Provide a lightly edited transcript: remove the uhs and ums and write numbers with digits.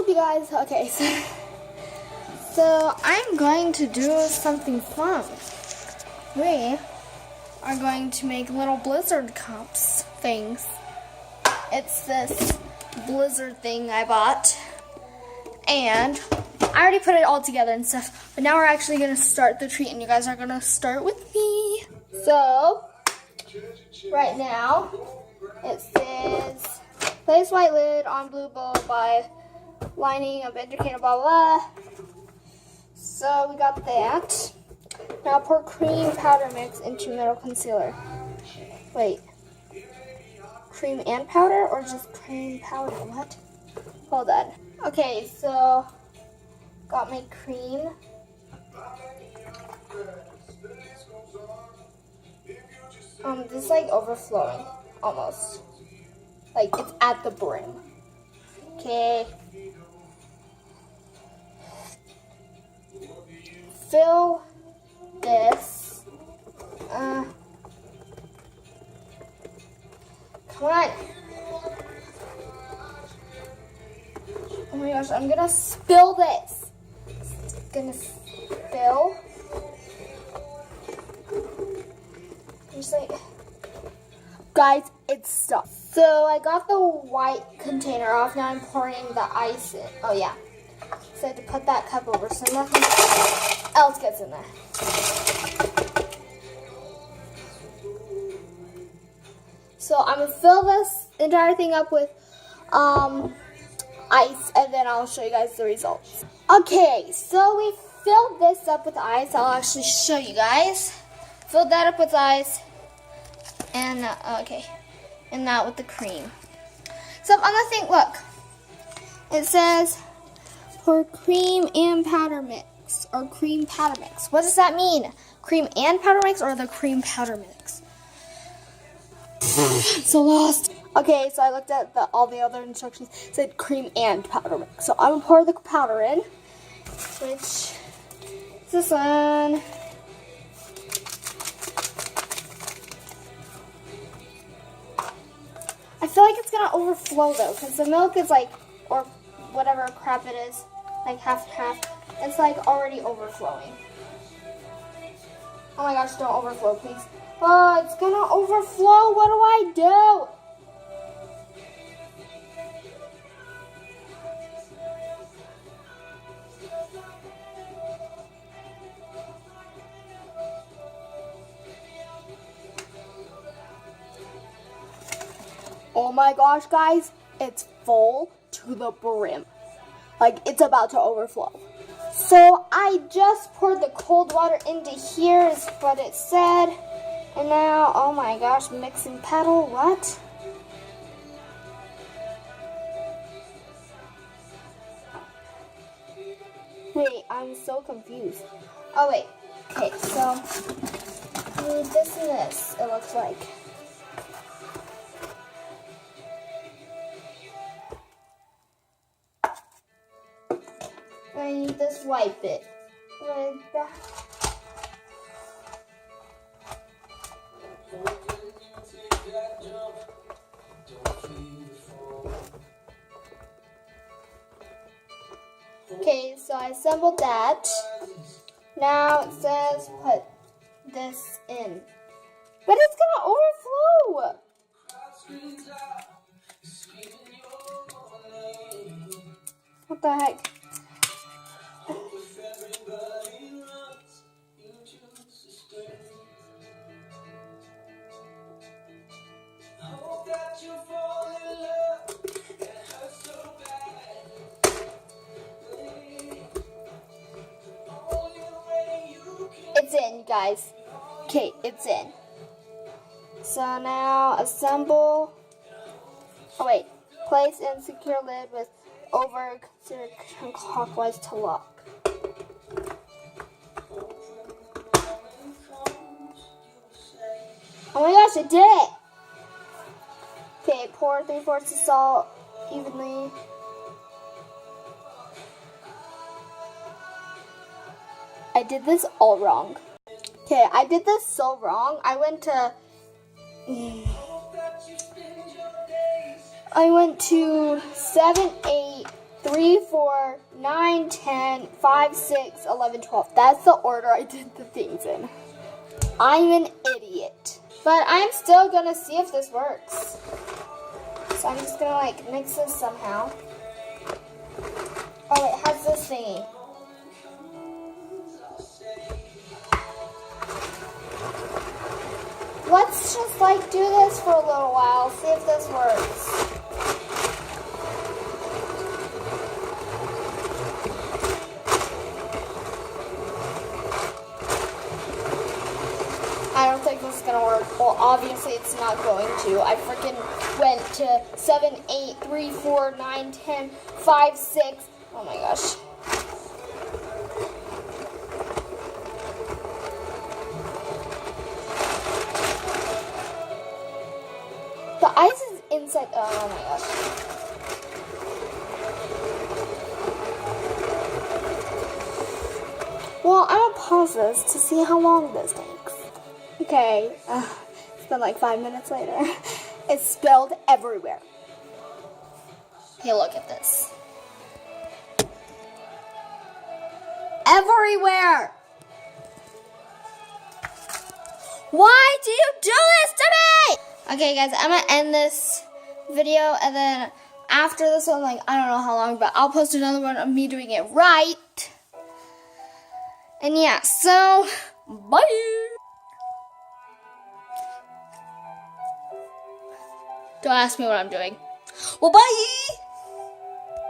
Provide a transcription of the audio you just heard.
up, you guys? Okay, so I'm going to do something fun. We are going to make little blizzard cups things. It's this blizzard thing I bought, and I already put it all together and stuff, but now we're actually going to start the treat, and you guys are going to start with me. So, right now, it says, place white lid on blue bowl by lining of indicator, blah, blah. So, we got that. Now pour cream powder mix into middle concealer. Wait. Cream and powder or just cream powder? What? Hold on. Okay, so got my cream. This is like overflowing almost. Like it's at the brim. Okay. Fill this. Come on. Oh my gosh, I'm gonna spill this. It's gonna spill. Just like, guys, it's stuck. So I got the white container off. Now I'm pouring the ice in. Oh yeah. So I had to put that cup over so nothing else gets in there. So I'm gonna fill this entire thing up with ice, and then I'll show you guys the results. Okay, so we filled this up with ice. I'll actually show you guys. Filled that up with ice, and and that with the cream. So on the thing, look, it says for cream and powder mix, or cream powder mix. What does that mean? Cream and powder mix, or the cream powder mix? So lost. Okay, so I looked at all the other instructions. It said cream and powder mix. So I'm gonna pour the powder in, which is this one. I feel like it's gonna overflow though, because the milk is like, or whatever crap it is, like half and half. It's like already overflowing. Oh my gosh, don't overflow, please. Oh, it's gonna overflow. What do I do? Oh my gosh, guys, it's full to the brim. Like, it's about to overflow. So I just poured the cold water into here is what it said. And now, oh my gosh, mixing paddle, what? Wait, I'm so confused. Oh wait, okay, so I need this and this, it looks like. I need this white bit. Like that. Okay, so I assembled that. Now it says put this in. But it's gonna overflow! What the heck? It's in, guys. Okay, it's in. So now assemble. Oh wait, place and secure lid with over consider clockwise to lock. Oh my gosh, it did it! Okay, pour 3/4 of salt evenly. I did this all wrong. Okay, I did this so wrong. I went to 7, 8, 3, 4, 9, 10, 5, 6, 11, 12. That's the order I did the things in. I'm an idiot. But I'm still gonna see if this works. So I'm just gonna like mix this somehow. Oh, it has this thingy. Let's just like do this for a little while, see if this works. I don't think this is gonna work. Well, obviously it's not going to. I freaking went to 7, 8, 3, 4, 9, 10, 5, 6. Oh my gosh. The ice is inside. Oh my gosh. Well, I'm gonna pause this to see how long this takes. Okay, it's been like 5 minutes later. It's spilled everywhere. Hey, look at this. Everywhere! Why do you do this to me? Okay, guys, I'm gonna end this video, and then after this one, like, I don't know how long, but I'll post another one of me doing it right. And yeah, so, bye! Don't ask me what I'm doing. Well, bye!